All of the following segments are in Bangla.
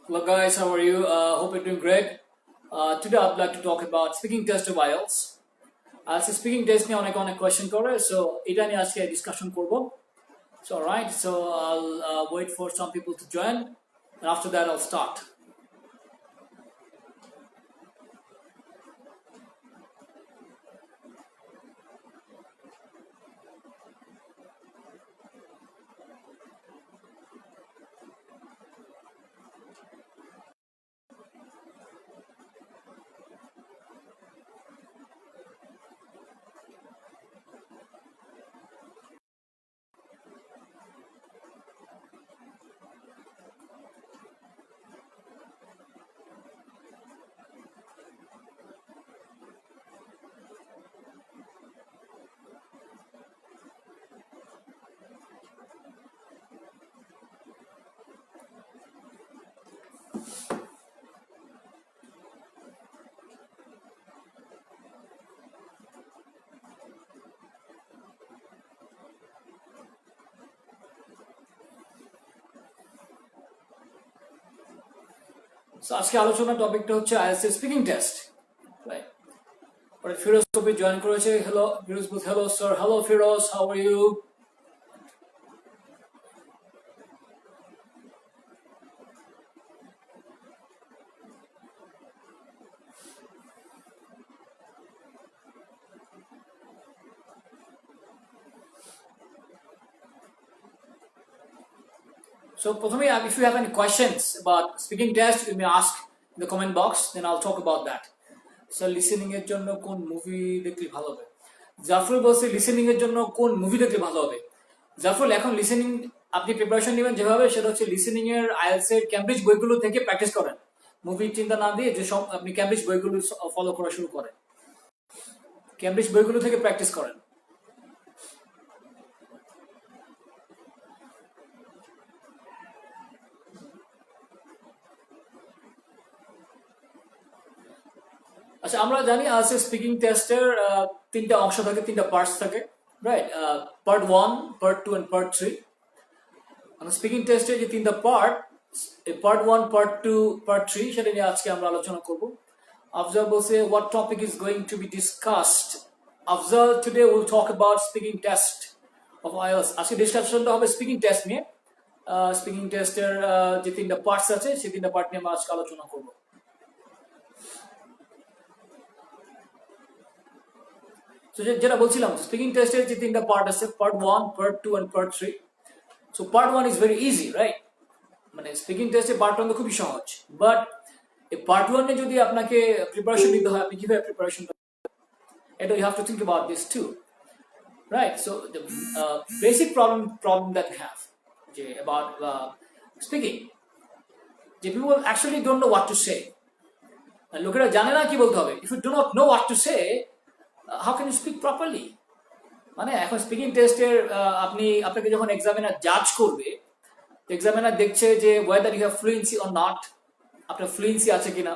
Hello guys, how are you? Hope you're doing great. Today I'd like to talk about speaking test of IELTS. আজকে স্পিকিং টেস্ট নিয়ে অনেক অনেক কোয়েশ্চেন করে, সো এটা নিয়ে আজকে ডিসকাশন করব. So alright, so I'll wait for some people to join, and after that I'll start. So আজকে আলোচনার টপিকটা হচ্ছে IELTS স্পিকিং টেস্ট, রাইট? পরে ফিরোজ কবির জয়েন করেছে. Hello Firoz, hello sir. Hello Firoz, how are you? So if you have any questions about speaking test, you may ask in the comment box, then I'll talk about that. So listening এর জন্য কোন মুভি দেখলে ভালো হবে? জাফরুল বলছে লিসেনিং এর জন্য কোন মুভি দেখলে ভালো হবে? জাফরুল, এখন লিসেনিং আপনি প্রিপারেশন নেবেন যেভাবে, সেটা হচ্ছে লিসেনিং এর আইএলটিএস এর ক্যামব্রিজ বইগুলো থেকে প্র্যাকটিস করেন. মুভির চিন্তা না দিয়ে যে সব আপনি ক্যামব্রিজ বইগুলো ফলো করা শুরু করেন. ক্যামব্রিজ বইগুলো থেকে প্র্যাকটিস করেন. আচ্ছা, আমরা জানি আজকে স্পিকিং টেস্টের তিনটা অংশ থাকে, তিনটা পার্টস থাকে, right? Part 1, part 2 and part 3. Speaking টেস্টের যে তিনটা পার্ট, পার্ট 1, পার্ট 2, পার্ট 3, সেটা নিয়ে আজকে আমরা আলোচনা করব. আফজাল বলছে what topic is going to be discussed? Afzal, today we'll talk about speaking test of IELTS. আজকে ডিসকাশনটা হবে স্পিকিং টেস্ট নিয়ে. স্পিকিং টেস্টের যে তিনটা পার্টস আছে, সেই তিনটা পার্ট নিয়ে আমরা আজকে আলোচনা করব. So যেটা বলছিলাম, স্পিকিং টেস্টের যে তিনটা পার্ট আছে, part 1, part 2 and part 3. So part 1 is very easy, right? মানে স্পিকিং টেস্টের পার্ট 1 তো খুবই সহজ, বাট এই পার্ট 1 এ যদি আপনাকে প্রিপারেশন নিতে হয়, আপনি কিভাবে প্রিপারেশন নেবেন, এটা you have to think about this too, right? So the basic problem that we have যে অ্যাবাউট স্পিকিং, যে people actually don't know what to say. লোকেরা জানে না কি বলতে হবে. If you do not know what to say, how can you speak properly? মানে এখন স্পিকিং টেস্টের আপনাকে যখন এক্সামিনার জাজ করবে, এক্সামিনার দেখছে যে whether you have fluency or not, আপনার ফ্লুয়েন্সি আছে কিনা,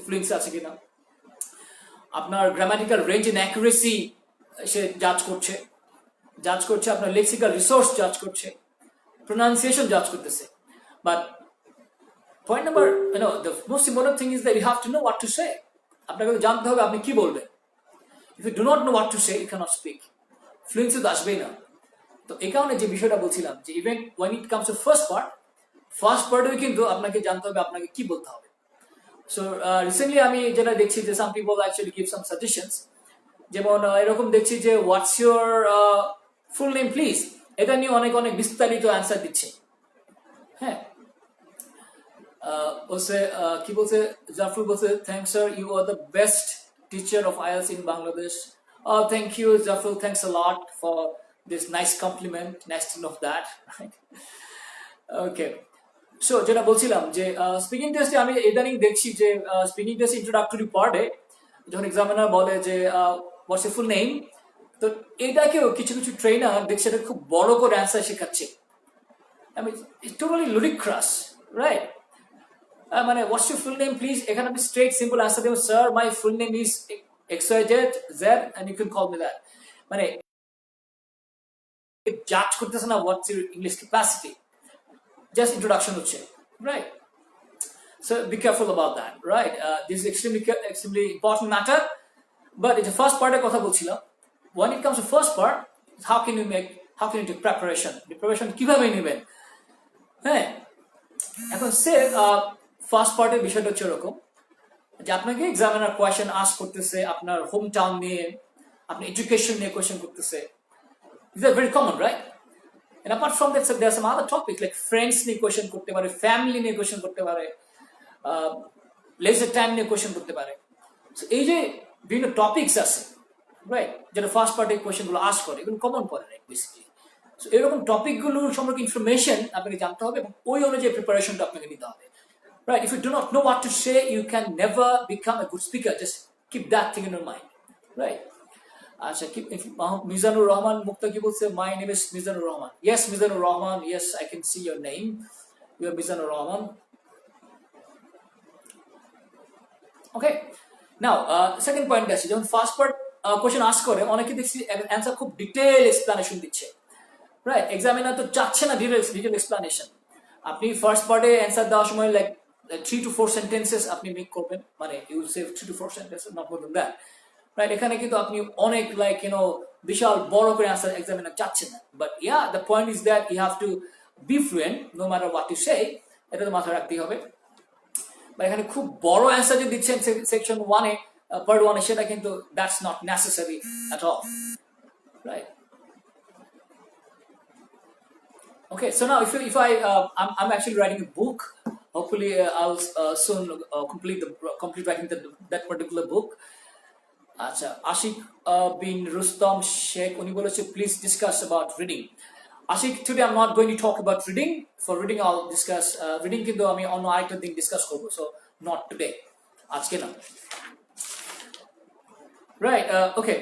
ফ্লুয়েন্সি আছে কিনা, আপনার গ্রামাটিক্যাল রেঞ্জ এন্ড অ্যাকুরেসি সে জাজ করছে, আপনার লেক্সিক্যাল রিসোর্স জাজ করছে, প্রোনাউন্সিয়েশন জাজ করতেছে. But point number, the most important thing is that you have to know what to say. আপনাকে জানতে হবে আপনি কি বলবেন. If you do not know what to say, you cannot speak. Fluency তো আসবেই না. তো এই কারণে যে বিষয়টা বলছিলাম, যে even when it comes to first পার্টে কিন্তু আপনাকে জানতে হবে আপনাকে কি বলতে হবে. সো রিসেন্টলি আমি যেটা দেখছি যে some people actually give some suggestions, যেমন এরকম দেখছি যে হোয়াটস ইউর ফুল নেম প্লিজ, এটা নিয়ে অনেক অনেক বিস্তারিত অ্যান্সার দিচ্ছে. হ্যাঁ, বলছে কি বলছে, জাফর বলছে thanks sir, you are the best teacher of IELTS in Bangladesh. Oh, thank you, Zafrul. Thanks a lot for this nice compliment. Nice to know that. Right? Okay. So, যেটা বলছিলাম যে স্পিকিং টেস্টে আমি ইদানিং দেখছি যে স্পিকিং টেস্ট ইন্ট্রোডাক্টরি পার্টে যখন এক্সামিনার বলে যে হোয়াটস ইউর ফুল নেম, তো এটাকেও কিছু কিছু ট্রেনার দেখছি এটা খুব বড় করে অ্যান্সার শেখাচ্ছে. আমি টোটালি লুডিক্রাস, রাইট? মানে what's your full name please, এখানে আপনি স্ট্রেট সিম্পল অ্যান্সার দেবেন, sir my full name is XYZ and you can call me that. মানে জাজ করতেছে না what's your English capacity, just introduction হচ্ছে, right? So be careful about that, right? This is extremely important matter. But it's the first part এর কথা বলছিলাম. When it comes to first part, how can you take preparation কিভাবে নেবেন? হ্যাঁ, এখন সে ফার্স্ট পার্টের বিষয়টা হচ্ছে এরকম যে আপনাকে এক্সামিনার কোয়েশ্চেন আস্ক করতেছে আপনার হোম টাউন নিয়ে, আপনার এডুকেশন নিয়ে কোয়েশ্চেন করতেছে. These are very common, right? And apart from that, there are some other topics like friends নিয়ে কোয়েশ্চেন করতে পারে, ফ্যামিলি নিয়ে কোয়েশ্চেন করতে পারে, leisure time নিয়ে কোয়েশ্চেন করতে পারে. So এই যে বিভিন্ন টপিকস আছে, রাইট, যেটা ফার্স্ট পার্টে কোয়েশ্চেনগুলো আস্ক করে, এগুলো কমন পড়ে, রাইট, বেসিক্যালি. সো এরকম টপিকগুলোর সম্পর্কে ইনফরমেশন আপনাকে জানতে হবে এবং ওই অনুযায়ী প্রিপারেশনটা আপনাকে নিতে হবে. Right, if you do not know what to say, you can never become a good speaker. Just keep that thing in your mind. Right. Mizanur Rahman Mukta ki bolse, my name is Mizanur Rahman. Yes, Mizanur Rahman. Yes, I can see your name. You are Mizanur Rahman. Okay. Now, second point is, যখন ফার্স্ট পার্ট কোশ্চেন আস্ক করে অনেকে দেখছি অ্যান্সার খুব ডিটেইল এক্সপ্লেনেশন দিচ্ছে, রাইট? এক্সামিনার তো চাচ্ছে না ডিটেইল এক্সপ্লেনেশন. আপনি ফার্স্ট পার্টে অ্যান্সার দেওয়ার সময় লাইক 3 to 4 sentences আপনি মেক করবেন, মানে you will say 3 to 4 sentences, not more than that, রাইট? এখানে কিন্তু আপনি অনেক লাইক বিশাল বড় করে অ্যান্সার এক্সামিনার চাচ্ছেন না. But yeah, the point is that you have to be fluent no matter what you say. এটা তো মাথায় রাখতেই হবে. বা এখানে খুব বড় অ্যান্সার যে দিচ্ছেন সেকশন 1 এ, পার্ট 1 এ, সেটা কিন্তু that's not necessary at all, right? Okay, so now if I'm actually writing a book. Hopefully, I'll soon complete writing that particular book. Acha, Ashik bin Rustam Sheikh uni boleche, please discuss about reading. Ashik, today I'm not going to talk about reading. For reading, I'll discuss reading kintu ami onno arekta thing discuss korbo, so not today. Ajke na. Right, okay.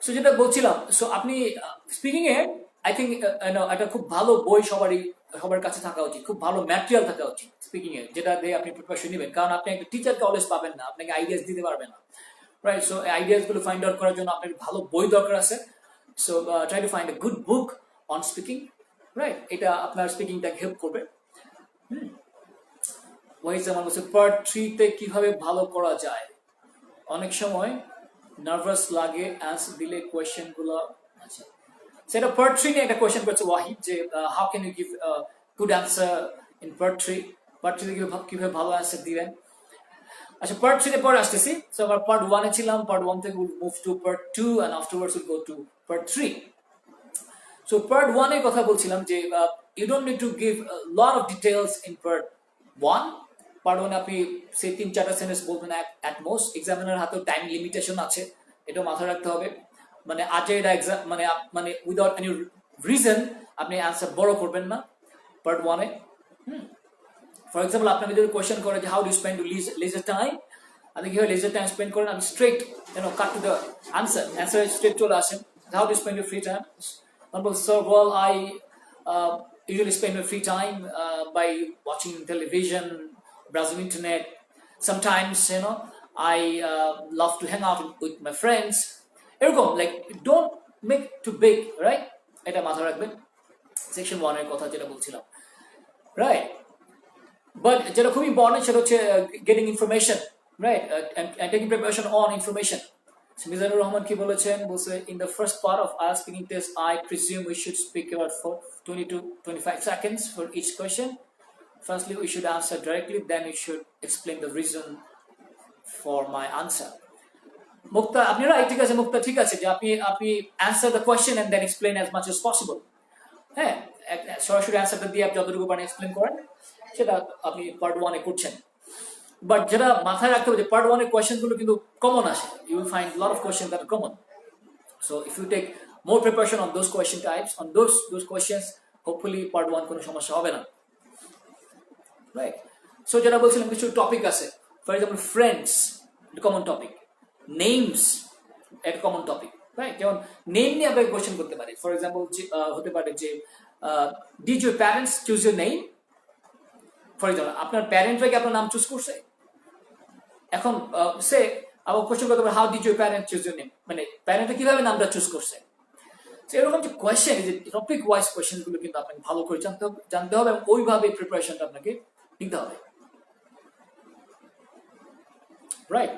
So jeta bolchilam, so apni speaking e I think একটা খুব ভালো বই সবার কাছে থাকা উচিত, খুব ভালো ম্যাটেরিয়াল থাকা উচিত স্পিকিং এর, যেটা দিয়ে আপনি প্রিপারেশন নেবেন. কারণ আপনি একটা টিচারকে অলওয়েজ পাবেন না, আপনাকে আইডিয়াস দিতে পারবে না, রাইট? সো আইডিয়াস গুলো ফাইন্ড আউট করার জন্য আপনার ভালো বই দরকার আছে. So try to find a good book on speaking, right? এটা আপনার স্পিকিংটাকে হেল্প করবে. ওয়াইজ আমার বলছে পার্ট 3 তে কিভাবে ভালো করা যায়. অনেক সময় নার্ভাস লাগে অ্যান্সার দিলে কোয়েশ্চেন গুলো. আচ্ছা, সেটা পার্ট 3 নিয়ে একটা কোয়েশ্চেন করছে ওয়াহিদ, যে how can you give good answer in part 3. Part 3 কিভাবে ভালো অ্যান্সার দিবেন. আচ্ছা, পার্ট 3 তে পরে আসতেছি. সো আমরা পার্ট 1 এ ছিলাম, পার্ট 1 থেকে will move to part 2 and afterwards we'll go to part 3. So part 1 এর কথা বলছিলাম যে you don't need to give a lot of details in part 1. Part 1 আপনি সেই 3-4টা সেন্টেন্স বলবেন at most. এক্সামিনার হাতে টাইম লিমিটেশন আছে, এটা মাথায় রাখতে হবে. মানে আজে এটা এক্সাম মানে উইদাউট এনি রিজন আপনি অ্যান্সার বড় করবেন না পার্ট 1 এ. ফর এক্সাম্পল, আপনাকে যদি কোয়েশ্চেন করে যে how do spend leisure time, আপনি কিভাবে লেজার টাইম স্পেন্ড করেন, আমি straight cut to the answer straight চলে আসেন. How do spend your free time? Sir, well, I usually spend my free time by watching television, browsing internet. Sometimes, I love to hang out with my friends. এরকম, like don't make too big, right? এটা মাথায় রাখবেন সেকশন 1 এর কথা যেটা বলছিলাম, রাইট? বাট যেটা খুব ইম্পর্টেন্ট সেটা হচ্ছে getting information, right, and taking preparation on information. Mizanur Rahman কি বলেছেন, বলছে in the first part of our speaking test I presume we should speak about for 20 to 25 seconds for each question. Firstly, we should answer directly, then we should explain the reason for my answer. মুক্তা, আপনি রাইট, ঠিক আছে মুক্তা, ঠিক আছে যে আপনি answer the question and then explain as much as possible. হ্যাঁ, সরাসরি অ্যান্সারটা দিয়ে আপনি যতটুকু পারেন এক্সপ্লেইন করেন, সেটা আপনি পার্ট 1 এ করছেন. বাট যেটা মাথায় রাখতে হবে যে পার্ট 1 এর কোয়েশ্চেনগুলো কিন্তু কমন আসে. You will find lot of question that are common. So if you take more preparation on those question types, on those questions, hopefully part 1 কোনো সমস্যা হবে না, রাইট? সো যেটা বলছিলাম, কিছু টপিক আছে. For example, friends, common topic. Names একটা কমন টপিক, রাইট? যেমন নেম নিয়ে আপনাকে কোয়েশ্চেন করতে পারে. ফর এক্সাম্পল, হতে পারে যে did your parents choose your name? For example, আপনার প্যারেন্টরা কি আপনার নাম চুজ করছে? এখন সে আবার কোয়েশ্চেন করতে পারে, how did your parents choose your name, মানে প্যারেন্টরা কিভাবে নামটা চুজ করছে. এরকম যে কোয়েশ্চেন, যে টপিক ওয়াইজ কোয়েশ্চেন গুলো কিন্তু আপনাকে ভালো করে জানতে হবে এবং ওইভাবে প্রিপারেশনটা আপনাকে নিতে হবে, right?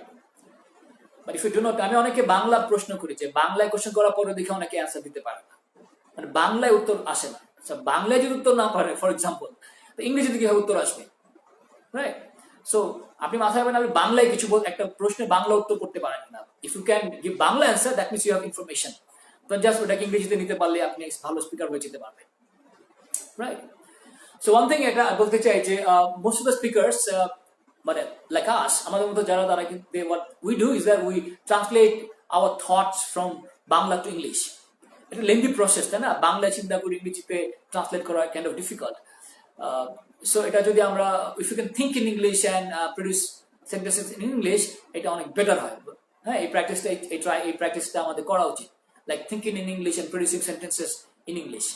But if you do not, আমি অনেকে বাংলা প্রশ্ন করি যে বাংলায় কোশ্চেন করার পরে দেখে অনেকে অ্যান্সার দিতে পারে না, মানে বাংলায় উত্তর আসে না। আচ্ছা, বাংলায় যদি উত্তর না পারে ফর এক্সাম্পল, তো ইংরেজিতে কিভাবে উত্তর আসবে, রাইট? সো আপনি মাথায় রাখবেন, আপনি বাংলায় কিছু একটা প্রশ্নের বাংলা উত্তর করতে পারেন না। If you can give Bangla answer, that means you have information. তো জাস্ট ওটাকে ইংরেজিতে নিতে পারলে আপনি ভালো স্পিকার হয়ে যেতে পারবেন, রাইট? সো ওয়ান থিং এটা বলতে চাই যে মোস্ট অফ দ্য স্পিকার্স মানে লাইক আস, আমাদের মতো যারা, তারা কিন্তু what we do is that we translate our thoughts from Bangla to English. এটা লেন্দি প্রসেস, তাই না? বাংলায় চিন্তা করে ইংরেজিতে ট্রান্সলেট করা কাইন্ড অফ ডিফিকাল্ট। সো এটা যদি আমরা, if you can think in English and produce sentences in English, এটা অনেক বেটার হয়। হ্যাঁ, এই প্র্যাকটিসটা এই প্র্যাকটিসটা আমাদের করা উচিত, like thinking in English and producing sentences in English.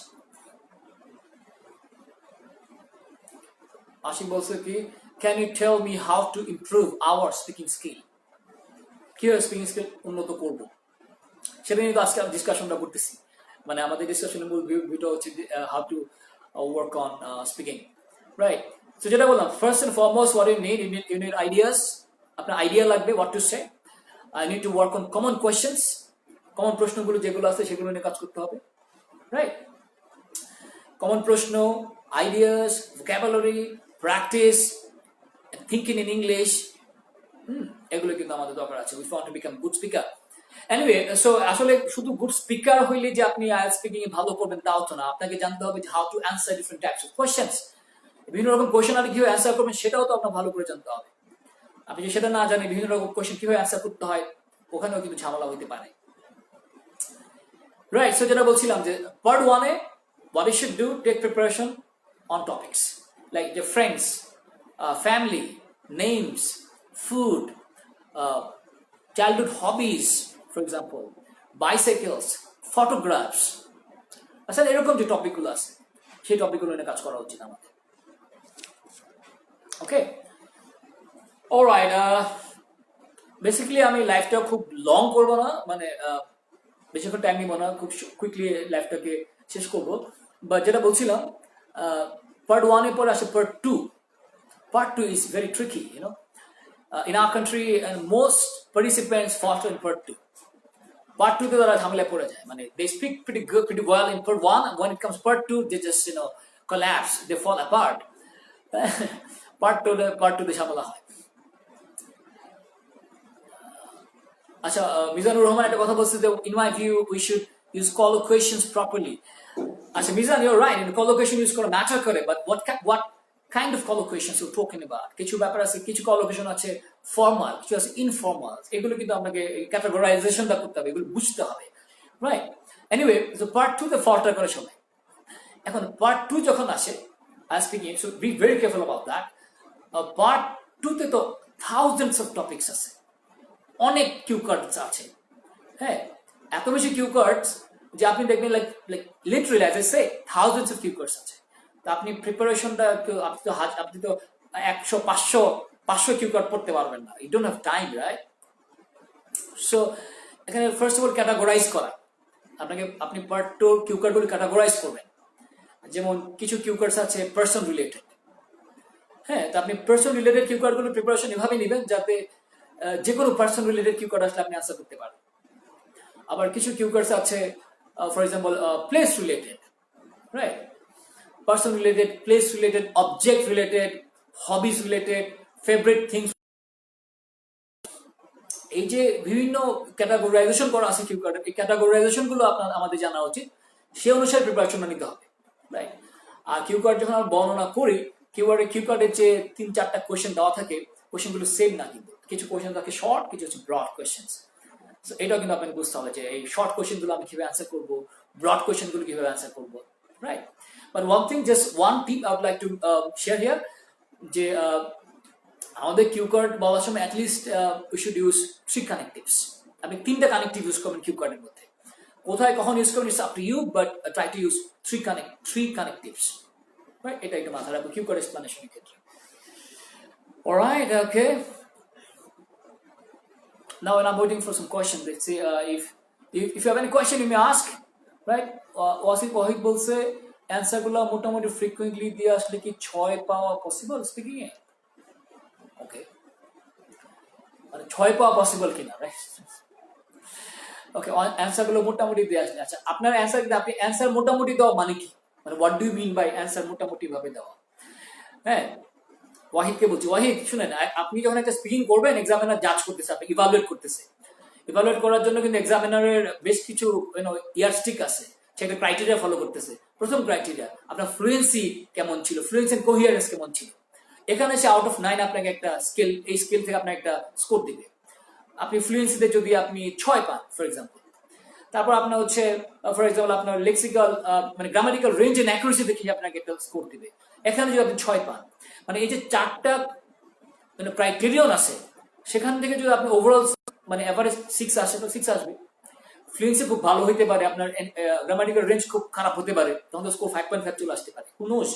Ashik বলছে কি, can you tell me how to improve our speaking skill? কিভাবে স্পিকিং স্কিল উন্নত করব, সেটা নিয়ে তো আজকে ডিসকাশনটা করতেছি। মানে আমাদের ডিসকাশনের মূল ভিডিও হচ্ছে how to work on speaking, right? তো যেটা বললাম, first and foremost what you need ideas. আপনার আইডিয়া লাগবে what to say. I need to work on common questions, common প্রশ্নগুলো যেগুলো আছে সেগুলো নিয়ে কাজ করতে হবে, রাইট? কমন প্রশ্ন, ideas, vocabulary, practice, thinking in English, এগুলো কিন্তু আমাদের দরকার আছে if want to become good speaker. Anyway, so আসলে শুধু গুড স্পিকার হইলে যে আপনি আইএলটিএস স্পিকিং এ ভালো করবেন তাও তো না। আপনাকে জানতে হবে যে how to answer different types of questions, বিভিন্ন রকম কোয়েশ্চেন আপনি কিভাবে অ্যান্সার করবেন সেটাও তো আপনার ভালো করে জানতে হবে। আপনি যদি সেটা না জানেন বিভিন্ন রকম কোয়েশ্চেন কিভাবে অ্যান্সার করতে হয়, ওখানেও কিন্তু ঝামেলা হইতে পারে, রাইট? সো যেটা বলছিলাম যে part 1 A what you should do, take preparation on topics like your friends, family, names, food, childhood hobbies, for example, bicycles, photographs. আসলে এরকম যে টপিকগুলো আছে সেই টপিকগুলো নিয়ে কাজ করা উচিত আমাদের। ওকে, অলরাইট। বেসিক্যালি আমি লাইফটা খুব লং করব না, মানে বেশিক্ষণ টাইম নিব না, খুব কুইকলি লাইফটাকে শেষ করব। বা যেটা বলছিলাম, পার্ট 1 এর পরে আসে part 2। Part 2 is very tricky, you know. In our country, and most participants fall in part 2. Part 2 তে তারা ঝামেলায় পড়ে যায়, মানে they speak pretty good, pretty well in part 1, and when it comes part 2, they just, you know, collapse, they fall apart. part 2 তে ঝামেলা হয়। আচ্ছা, মিজানুর রহমান একটা কথা বলছে যে in my view we should use collocations properly. আচ্ছা Mizan, you're right, in collocation use করা ম্যাটার করে, but what kind of collocations you're talking about? কিছু ব্যাপার আছে, কিছু collocation আছে ফর্মাল, কিছু আছে ইনফর্মাল। এগুলো কিন্তু আপনাকে ক্যাটাগরাইজেশনটা করতে হবে, এগুলো বুঝতে হবে, রাইট? এনিওয়ে, সো পার্ট 2 তে ফল্টার করে সবাই। এখন পার্ট 2 যখন আসে, I speaking, so be very careful about that. Part 2 তে তো থাউজেন্ডস অফ টপিকস আছে, অনেক কিউ কার্ডস আছে। হ্যাঁ, এত বেশি কিউ কার্ডস যে আপনি দেখবেন like literally as I say thousands of cue cards আছে। তো আপনি প্রিপারেশনটা, আপনি তো 100 500 কিউ কার্ড পড়তে পারবেন না, you don't have time, right? So এখানে ফার্স্ট অফ অল ক্যাটাগরাইজ করা, আপনি পার্ট 2 কিউ কার্ডগুলো ক্যাটাগরাইজ করবেন। যেমন কিছু কিউ কার্ডস আছে পার্সন রিলেটেড। হ্যাঁ, তো আপনি পার্সন রিলেটেড কিউ কার্ডগুলো প্রিপারেশন এভাবে নেবেন যাতে যে কোনো পার্সন রিলেটেড কিউ কার্ড আসলে আপনি আনসার করতে পারেন। আবার কিছু কিউ কার্ডস আছে for example place related, right? Person related, place related, object related, hobbies related, favourite things. এই যে বিভিন্ন ক্যাটাগরাইজেশন করা আছে কিউ কার্ডের, এই ক্যাটাগরাইজেশন গুলো আমাদের জানা উচিত, সে অনুসারে প্রিপারেশনটা নিতে হবে, রাইট? আর কিউ কার্ড যখন আমরা বর্ণনা করি, কিউ কার্ডের যে 3-4টা কোয়েশ্চেন দেওয়া থাকে, কোয়েশ্চেনগুলো সেম না, কিন্তু কিছু কোয়েশ্চেন থাকে শর্ট, কিছু হচ্ছে ব্রড কোয়েশ্চেন। সো এটাও কিন্তু আপনাকে বুঝতে হবে যে এই শর্ট কোয়েশ্চেনগুলো আমি কিভাবে অ্যান্সার করবো, ব্রড কোয়েশ্চেনগুলো কিভাবে অ্যান্সার করবো, right? But one thing, just one tip I would like to share here, যে আমাদের কিউ কার্ড বলার সময় at least we should use 3 connectives. আপনি 3টা কানেক্টিভ ইউজ করবেন কিউ কার্ডের মধ্যে, কোথায় কখন ইউজ করবেন it's up to you, but try to use 3 connectives, right? এটা একটু মাথায় রাখবো কিউ কার্ড এক্সপ্লেনেশনের ক্ষেত্রে। Alright, okay. Now when I'm waiting for some questions, let's see if you have any question you may ask, right? Wahid বলছে অ্যান্সার গুলো মোটামুটি ফ্রিকুয়েন্টলি দিয়ে আসলে কি 6 পাওয়া পসিবল স্পিকিং এ? ওকে, মানে 6 পাওয়া পসিবল কিনা, রাইট? ওকে, অ্যান্সার গুলো মোটামুটি দিয়ে আসলে। আচ্ছা, আপনার অ্যান্সার কিন্তু আপনি অ্যান্সার মোটামুটি দেওয়া মানে কি, মানে what do you mean by answer মোটামুটি ভাবে দেওয়া? হ্যাঁ, ওয়াহিদকে বলছি। ওয়াহিদ শুনেন, আপনি যখন একটা স্পিকিং করবেন, এক্সামিনার জাজ করতেছে, আপনি ইভালুয়েট করতেছে। ইভালুয়েট করার জন্য কিন্তু এক্সামিনারের বেশ কিছু ইয়ারস্টিক আছে, সেটা ক্রাইটেরিয়া ফলো করতেছে। প্রথম ক্রাইটেরিয়া, আপনার ফ্লুয়েন্সি কেমন ছিল, ফ্লুয়েন্সি এন্ড কোহিয়ারেন্স কেমন ছিল। এখানে সে আউট অফ 9 আপনাকে একটা স্কেল, এই স্কেল থেকে আপনাকে একটা স্কোর দিবে। আপনি ফ্লুয়েন্সিতে যদি আপনি 6 পান ফর এক্সাম্পল, তারপর আপনার হচ্ছে ফর এক্সাম্পল আপনার লেক্সিক্যাল মানে গ্রামাটিক্যাল রেঞ্জ এন্ড অ্যাকুরেসি দেখে আপনাকে একটা স্কোর দিবে। এখানে যদি আপনি 6 পান, মানে এই যে 4টা মানে ক্রাইটেরিয়ন আছে, সেখান থেকে যদি আপনি ওভারঅল মানে এভারেজ 6 আসে, তো 6 আসবে। ফ্লুয়েন্সি খুব ভালো হইতে পারে, আপনার গ্রামাটিক্যাল রেঞ্জ খুব খারাপ হতে পারে, তখন তো স্কোর 5.5 চলে আসতে পারে, হু নোস।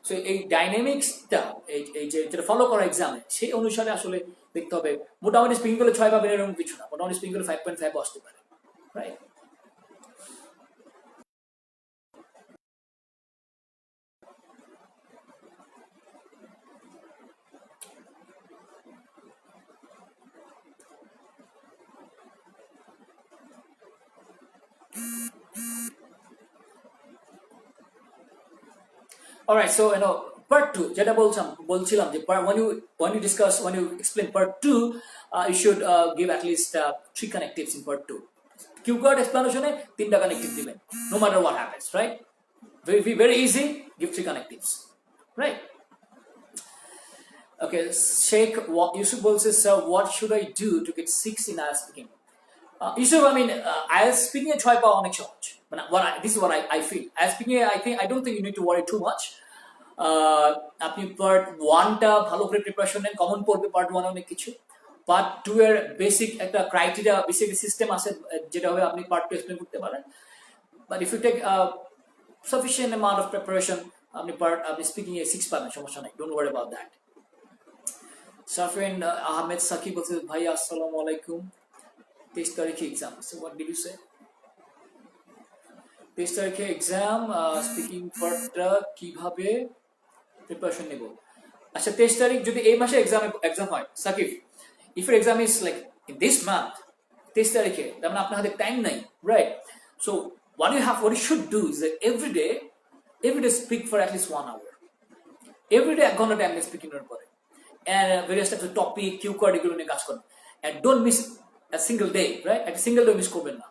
সো এই ডাইনামিক্সটা এই যে যেটা ফলো করা এক্সামে, সেই অনুসারে আসলে দেখতে হবে। মোটামুটি স্পিকিং করলে 6 পাবেন এরকম কিছু না, মোটামুটি স্পিকিং করলে 5.5 আসতে পারে, রাইট? Alright, so part 2 যেটা বলছিলাম যে when you explain part 2, you should give at least 3 connectives in part 2. Keyword explanation এ 3টা connective দিবেন, no matter what happens, right? Very easy, give 3 connectives, right? Okay, Sheikh Yusuf বলছে, sir, what should I do to get 6 in IELTS speaking? Yusuf, I mean, IELTS speaking এ 6 পাওয়া অনেক সহজ, মানে this is what I feel. IELTS speaking A I don't think you need to worry too much. আপনি পার্ট 1টা ভালো করে প্রিপারেশন নেন, কমন পড়বে পার্ট 1 অনেক কিছু। পার্ট 2 এর বেসিক একটা ক্রাইটেরিয়া, বেসিক সিস্টেম আছে, যেটা হবে আপনি পার্ট 2 এক্সপ্লেন করতে পারেন। But if you take sufficient amount of preparation, আপনি স্পিকিং এ 6 পাবেন, সমস্যা নাই, don't worry about that. Safin Ahmed Sakib বলছে, ভাই আসসালামু আলাইকুম, 23 তারিখে exam. So what did you say? 23 তারিখে এক্সাম, স্পিকিং পার্টটা কিভাবে প্রিপারেশন নেব? আচ্ছা, 23 তারিখ যদি এই মাসে এক্সাম হয় Sakib, if your exam is like in this month 23 তারিখে, তার মানে আপনার হাতে টাইম নাই, right? So what you should do is that every day speak for at least 1 hour. Every day 1 ঘন্টা টাইম স্পিকিং এর পরে, and various types of topic cue card এগুলো নিয়ে কাজ করুন, and don't miss a single day, right? একটা সিঙ্গেল ডে মিস করবেন না,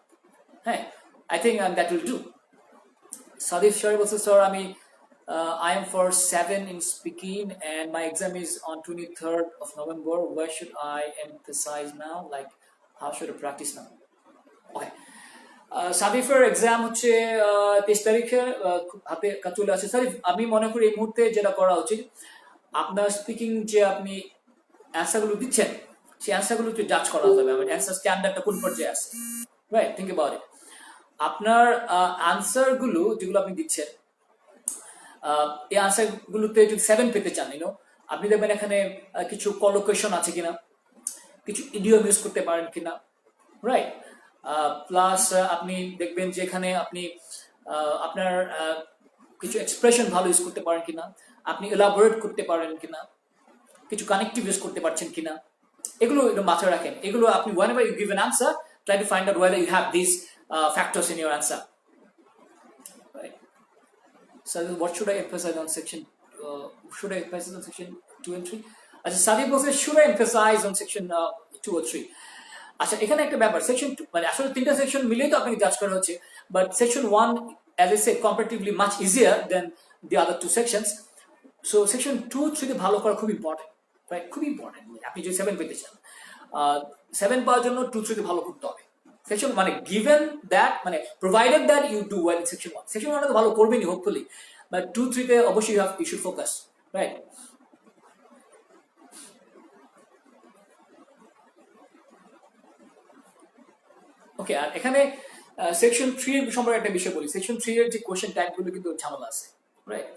হ্যাঁ? I think that will do. Sadif Shari বলছে, স্যার আমি I am for 7 in speaking and my exam is on 23rd of November. Where should I emphasize now? Like, how should I practice now? Okay. সাদিফের এক্সাম হচ্ছে 23 তারিখে, হাতে চলে আসে। সাদিফ, আমি মনে করি এই মুহূর্তে যেটা করা উচিত, আপনার স্পিকিং যে আপনি অ্যান্সারগুলো দিচ্ছেন, সেই অ্যান্সারগুলো একটু জাজ করা যাবে, আমার অ্যান্সার স্ট্যান্ডার্ডটা কোন পর্যায়ে আছে, রাইট? Think about it. আপনার আনসারগুলো যেগুলো আপনি দিচ্ছেন, এই আনসারগুলোতে যদি 7 পেতে চান, আপনি দেখবেন এখানে কিছু কলোকেশন আছে কিনা, কিছু ইডিয়ম ইউজ করতে পারেন কিনা, রাইট? প্লাস আপনি দেখবেন যে এখানে আপনি আপনার কিছু এক্সপ্রেশন ভালো ইউজ করতে পারেন কিনা, আপনি এলাবোরেট করতে পারেন কিনা, কিছু কানেক্টিভ ইউজ করতে পারছেন কিনা, এগুলো মাথায় রাখেন। এগুলো আপনি whenever you give an answer, try to find out whether you have these factors in your answer. Right. So what should I emphasize on section? Should I emphasize on section 2 and 3? আচ্ছা, সাদিব বলছে, should I emphasize on section 2 or 3? আচ্ছা, এখানে একটা ব্যাপার, সেকশন 2 মানে আসলে 3টা সেকশন মিলেই তো আপনাকে জাজ করা হচ্ছে, but section 1, as I said, comparatively much easier than the other 2 sections. So section 2, 3 তে ভালো করা খুব ইম্পর্টেন্ট, রাইট? খুব ইম্পর্টেন্ট। আপনি যদি 7 পেতে চান, 7 পাওয়ার জন্য 2, 3 তে ভালো করতে হবে। সেকশন মানে given that, মানে provided that you do well in section 1. Section 1 তো ভালো করবেনই হোপফুলি, বাট 2, 3 তে অবশ্যই you should focus, রাইট? ওকে, আর এখানে সেকশন 3 এর সম্পর্কে একটা বিষয় বলি। সেকশন 3 এর যে কোশ্চেন টাইপগুলো কিন্তু ঝামেলা আছে, রাইট?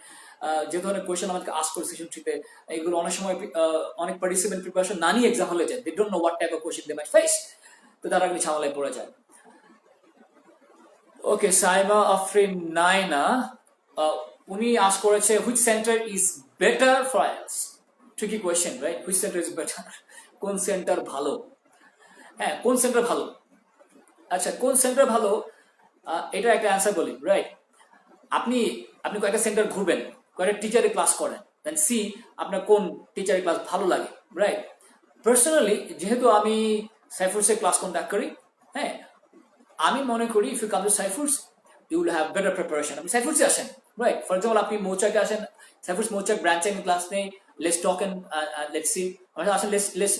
যে ধরনের কোশ্চেন আমাদেরকে আস্ক করে সেকশন 3 তে, এগুলো অনেক সময় অনেক পার্টিসিপেন্ট প্রিপারেশন না নিয়ে এক্সাম হলে যায়, they don't know what type of question they might face, তো তারা কিন্তু ঝামেলায় পড়ে যায়। ওকে, সাইমা আফরিন নাইনা উনি আস্ক করেছে, which centre is better for IELTS? Tricky question, right? Which centre is better? কোন সেন্টার ভালো? হ্যাঁ, কোন সেন্টার ভালো? আচ্ছা, কোন সেন্টার ভালো? এটা একটা অ্যান্সার বলি, রাইট? আপনি আপনি কয়েকটা সেন্টার ঘুরবেন, কয়েকটা টিচারে ক্লাস করেন, দেন সি আপনার কোন টিচারের ক্লাস ভালো লাগে, রাইট? পার্সোনালি যেহেতু আমি সাইফুরসে ক্লাস কন্ডাক্ট করি, হ্যাঁ, আমি মনে করি if you come to Saifur's you will have better preparation. আপনি সাইফুরসে আসেন, রাইট? ফর এক্সাম্পল আপনি মৌচাকে আসেন, সাইফুরস মৌচাক ব্রাঞ্চে আমি ক্লাস নেই, let's talk and let's see, আসেন, let's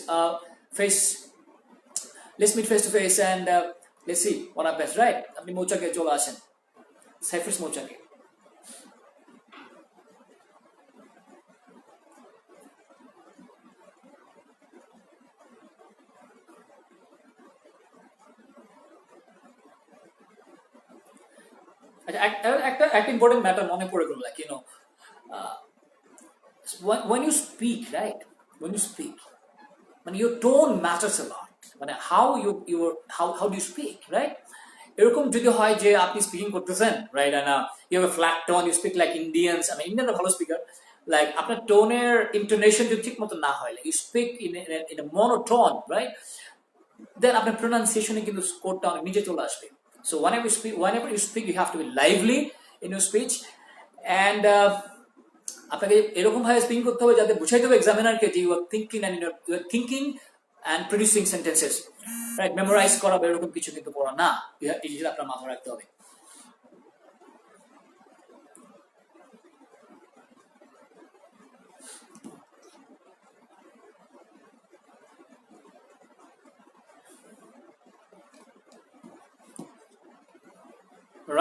face let's meet face to face and let's see what are best, right? আপনি মৌচাকে চলে আসেন, সাইফুরস মৌচাকে। আচ্ছা, একটা ইম্পর্টেন্ট ম্যাটার মনে পড়ে গেল, like when you speak, right? When you speak, মানে your tone matters a lot. মানে how do you speak, right? এরকম যদি হয় যে আপনি স্পিকিং করতেছেন, right, and you have a flat tone, you speak like Indians, I mean ইন্ডিয়ানরা ভালো স্পিকার, লাইক আপনার টোনের ইন্টোনেশন যদি ঠিক মতো না হয়, like you speak in a monotone, right? Then আপনার প্রোনাউন্সিয়েশনে কিন্তু স্কোরটা অনেক নিচে চলে আসবে। So whenever you speak, you have to be lively in your speech, and আপনাকে এরকম ভাবে স্পিকিং করতে হবে যাতে বুঝাইতে হবে এক্সামিনারকে যে you are thinking and producing sentences, right? Memorise করা বা এরকম কিছু কিন্তু পড়া না, এই জিনিসটা আপনার মাথায় রাখতে হবে।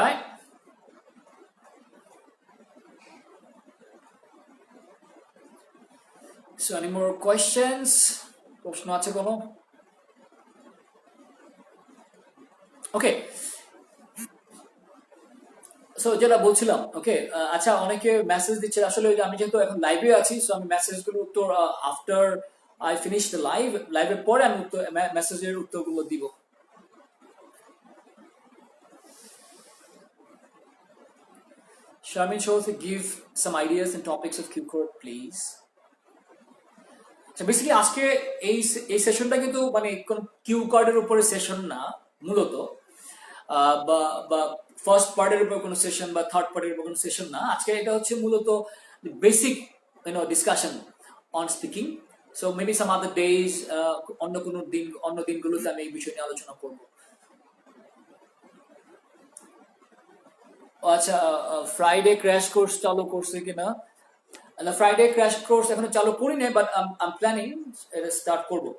Right? So any more questions? প্রশ্ন আছে কোনো? ওকে, সো যেটা বলছিলাম, ওকে, আচ্ছা, অনেকে মেসেজ দিচ্ছে, আসলে আমি যেহেতু এখন লাইভে আছি, সো আমি মেসেজগুলোর উত্তর আফটার আই ফিনিশ দ্য লাইভের পরে আমি মেসেজের উত্তরগুলো দিব। Sharmin shows to give some ideas and topics of Q code, please. Basically আজকে এই সেশনটা কিন্তু মানে কোন কিউ কার্ডের উপরে সেশন না মূলত, বা ফার্স্ট পার্টের উপর কোনো সেশন বা থার্ড পার্টের উপর কোনো সেশন না। আজকে এটা হচ্ছে মূলত basic discussion on speaking. So maybe some other days, অন্য দিনগুলোতে আমি এই বিষয় নিয়ে আলোচনা করবো। আচ্ছা, ফ্রাইডে ক্র্যাশ কোর্স চালু করছে কিনা? ফ্রাইডে ক্র্যাশ কোর্স এখনো চালু করি নাই, বাট আম প্ল্যানিং এটা স্টার্ট করবো।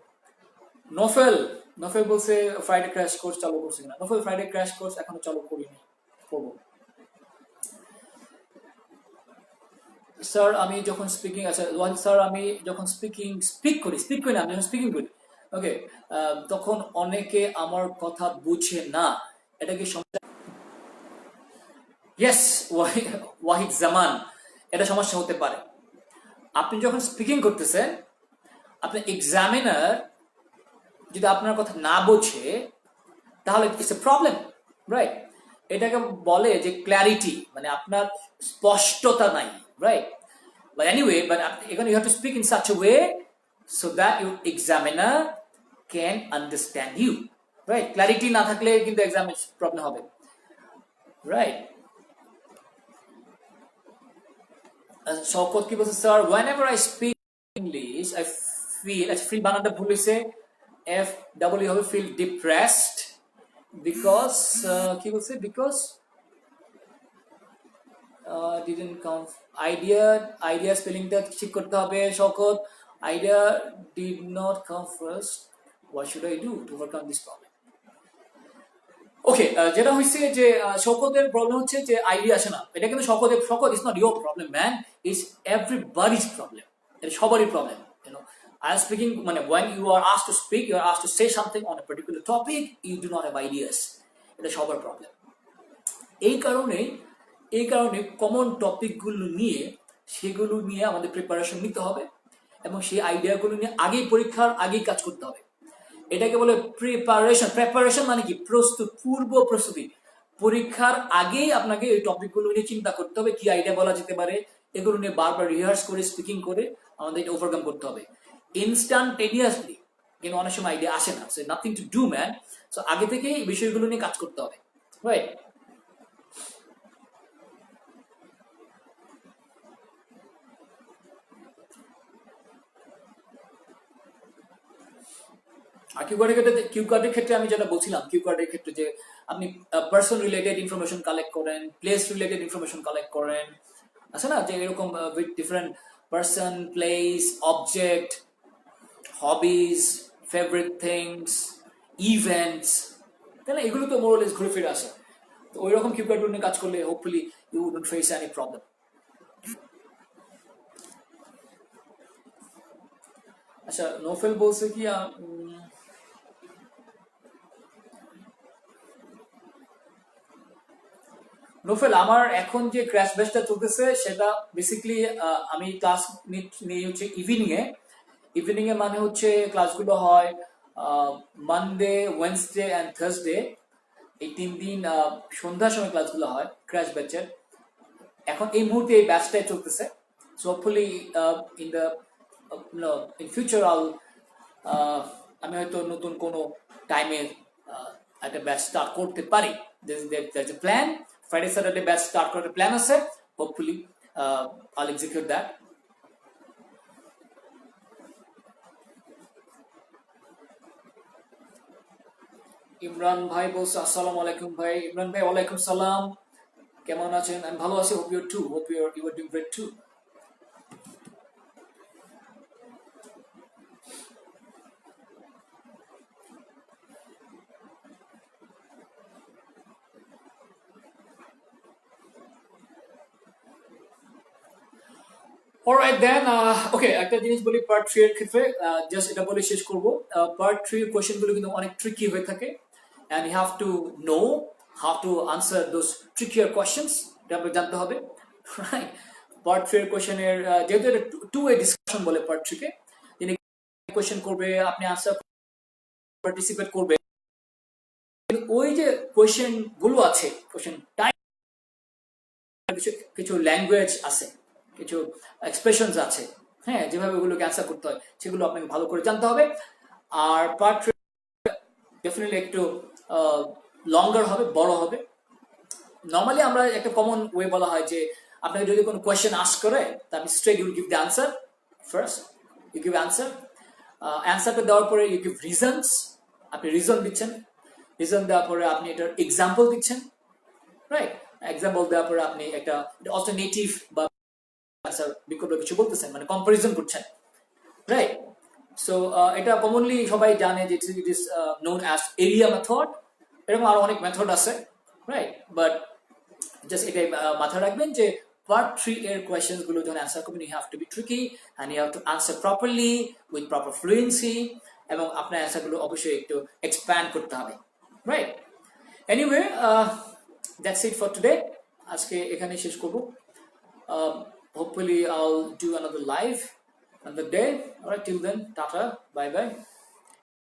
নফেল বলছে ফ্রাইডে ক্র্যাশ কোর্স চালু করছে কিনা। নফেল, ফ্রাইডে ক্র্যাশ কোর্স এখনো চালু করিনি, করবো। স্যার আমি যখন স্পিকিং, আচ্ছা স্যার আমি যখন স্পিক করি না, আমি যখন স্পিকিং করি, ওকে, তখন অনেকে আমার কথা বুঝে না, এটা কি সমস্যা? ইয়েস, ওয়াহিদ জামান, এটা সমস্যা হতে পারে। আপনি যখন স্পিকিং করতেছেন, আপনার এক্সামিনার যদি আপনার কথা না বোঝে তাহলে ইটস এ প্রবলেম, রাইট? এটাকে বলে যে ক্ল্যারিটি, মানে আপনার স্পষ্টতা নাই, right? But anyway, but again, you have to speak in such a way so that your examiner can understand you, right? Clarity না থাকলে কিন্তু এক্সামে প্রবলেম হবে, right? শওকত কি বলছে, sir whenever I speak English I feel বানানটা ভুল হয়েছে, FW হবে, feel depressed because কি বলছে, because didn't come idea স্পেলিংটা ঠিক করতে হবে Shawkat. idea did not come first, what should I do to overcome this problem? ওকে, যেটা হচ্ছে যে শওকতের প্রবলেম হচ্ছে যে আইডিয়া আসে না। এটা কিন্তু Shawkat is not your problem, man, is everybody's problem. এটা সবারই প্রবলেম। I am speaking, মানে when you are asked to speak, you are asked to say something on a particular topic, you do not have ideas. এটা সবার প্রবলেম। এই কারণে কমন টপিকগুলো নিয়ে সেগুলো নিয়ে আমাদের প্রিপারেশন নিতে হবে, এবং সেই আইডিয়াগুলো নিয়ে পরীক্ষার আগেই কাজ করতে হবে। এটাকে বলে প্রিপারেশন মানে কি? পূর্ব প্রস্তুতি। পরীক্ষার আগেই আপনাকে এই টপিকগুলো নিয়ে চিন্তা করতে হবে, কি আইডিয়া বলা যেতে পারে, এগুলো নিয়ে বারবার রিহার্স করে স্পিকিং করে আমাদের এটা ওভারকাম করতে হবে। ইনস্ট্যান্টেনিয়াসলি কিন্তু অনেক সময় আইডিয়া আসে না, so nothing to do man. So আগে থেকে এই বিষয়গুলো নিয়ে কাজ করতে হবে, রাইট? আর কিউ কার্ডের ক্ষেত্রে আমি যেটা বলছিলাম, কিউ কার্ডের ক্ষেত্রে যে আপনি পার্সন রিলেটেড ইনফরমেশন কালেক্ট করেন, প্লেস রিলেটেড ইনফরমেশন কালেক্ট করেন, আছে না যে এরকম with different person, place, object, hobbies, favourite things, events, তাই না? এগুলো তো মোরলেস ঘুরে ফিরে আসে। তো ওই রকম কিউ কার্ড নিয়ে কাজ করলে hopefully you wouldn't face any problem. আচ্ছা, নোফেল বলছে কি নোফেল, আমার এখন যে ক্র্যাশ ব্যাচটা চলতেছে সেটা বেসিক্যালি আমি ক্লাস নিয়ে হচ্ছে ইভিনিং এ মানে হচ্ছে ক্লাসগুলো হয় মানডে, ওয়েডনেসডে অ্যান্ড থার্সডে, এই 3 দিন সন্ধ্যার সময় ক্লাসগুলো হয় ক্র্যাশ ব্যাচের। এখন এই মুহূর্তে এই ব্যাচটাই চলতেছে। So hopefully in the in future আমি হয়তো নতুন কোনো টাইমে একটা ব্যাচ স্টার্ট করতে পারি। Plan Friday Saturday batch start করার প্ল্যান আছে। হোপফুলি আইল এক্সিকিউট দ্যাট। ইমরান ভাই বলছে আসসালামু আলাইকুম ভাই। ইমরান ভাই ওয়ালাইকুম সালাম, কেমন আছেন? আমি ভালো আছি, hope you too, hope you are doing great too. Alright then, okay, একটা জিনিস বলি পার্ট 3 এর ক্ষেত্রে, জাস্ট এটা বলে শেষ করব। পার্ট 3 এর কোশ্চেনগুলো কিন্তু অনেক ট্রিকি হয়ে থাকে, and you have to know how to answer those trickier questions, এটা আপনাকে জানতে হবে, রাইট? পার্ট 3 এর কোশ্চেনের যেহেতু এটা টু ওয়ে ডিসকাশন বলে পার্ট 3 কে, তিনি কোশ্চেন করবে, আপনি আনসার পার্টিসিপেট করবে। ওই যে কোশ্চেন গুলো আছে, কোশ্চেন টাইপ, কিছু ল্যাঙ্গুয়েজ আছে, কিছু এক্সপ্রেশনস আছে, হ্যাঁ, যেভাবে ওগুলোকে অ্যান্সার করতে হয় সেগুলো আপনাকে ভালো করে জানতে হবে। আর পার্ট 3 ডেফিনেটলি একটু লঙ্গার হবে, বড় হবে। নর্মালি আমরা একটা কমন ওয়ে বলা হয় যে আপনাকে যদি কোনো কোয়েশ্চেন আস্ক করে, তা আপনি straight you give the answer. First you give answer, অ্যান্সারটা দেওয়ার পরে ইউ গিভ রিজনস, আপনি রিজন দিচ্ছেন, রিজন দেওয়ার পরে আপনি এটার এক্সাম্পল দিচ্ছেন, রাইট? এক্সাম্পল দেওয়ার পরে আপনি একটা অল্টারনেটিভ বা বিকল্প কিছু বলতেছেন, মানে কম্পারিজন করছেন, রাইট? সো এটা কমনলি সবাই জানে যে it is known as area method. এরকম আরো অনেক মেথড আছে, রাইট? বাট জাস্ট এটাই মাথায় রাখবেন যে পার্ট 3 এর কোয়েশ্চেন্স গুলো যখন অ্যান্সার করবেন, you have to be tricky and you have to answer properly with proper fluency, এবং আপনার অ্যান্সার গুলো অবশ্যই একটু এক্সপ্যান্ড করতে হবে, রাইট? Anyway, that's it for today. আজকে এখানে শেষ করব। Hopefully I'll do another live another day. All right, till then, tata, bye bye.